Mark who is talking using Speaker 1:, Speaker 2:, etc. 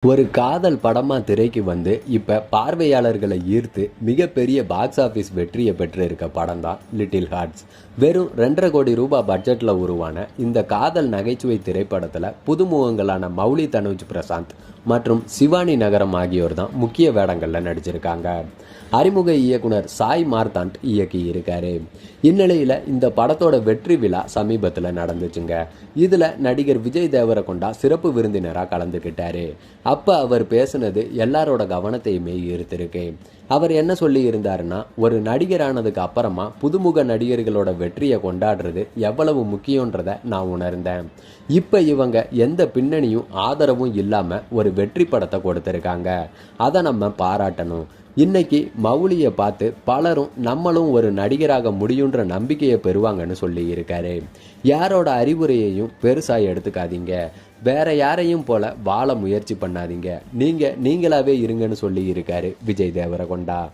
Speaker 1: ஒரு காதல் படமா திரைக்கு வந்து இப்ப பார்வையாளர்களை ஈர்த்து மிகப்பெரிய பாக்ஸ் ஆபீஸ் வெற்றியை பெற்று இருக்க படம் தான் லிட்டில் ஹார்ட்ஸ். வெறும் 2.5 கோடி ரூபாய் பட்ஜெட்ல உருவான இந்த காதல் நகைச்சுவை திரைப்படத்துல புதுமுகங்களான மௌலி தனுஜ் பிரசாந்த் மற்றும் சிவானி நகரம் ஆகியோர் தான் முக்கிய வேடங்கள்ல நடிச்சிருக்காங்க. அறிமுக இயக்குனர் சாய் மார்த்தாண்ட் இயக்கி இருக்காரு. இந்நிலையில இந்த படத்தோட வெற்றி விழா சமீபத்தில் நடந்துச்சுங்க. இதுல நடிகர் விஜய் தேவரகொண்டா சிறப்பு விருந்தினரா கலந்துக்கிட்டாரு. அப்ப அவர் பேசுனது எல்லாரோட கவனத்தையுமே ஈர்த்திருக்கு. அவர் என்ன சொல்லி இருந்தாருன்னா, ஒரு நடிகரானதுக்கு அப்புறமா புதுமுக நடிகர்களோட வெற்றியை கொண்டாடுறது எவ்வளவு முக்கியன்றத நான் உணர்ந்தேன். இப்ப இவங்க எந்த பின்னணியும் ஆதரவும் இல்லாம ஒரு வெற்றி படத்தை கொடுத்திருக்காங்க. அதை நம்ம பாராட்டணும். இன்னைக்கு மௌலியை பார்த்து பலரும் நம்மளும் ஒரு நடிகராக முடியுன்ற நம்பிக்கையை பெறுவாங்கன்னு சொல்லி இருக்காரு. யாரோட அறிவுரையையும் பெருசா எடுத்துக்காதீங்க. வேற யாரையும் போல வாழ முயற்சி பண்ணாதீங்க. நீங்களாவே இருங்கன்னு சொல்லி இருக்காரு விஜய் தேவரகொண்டா.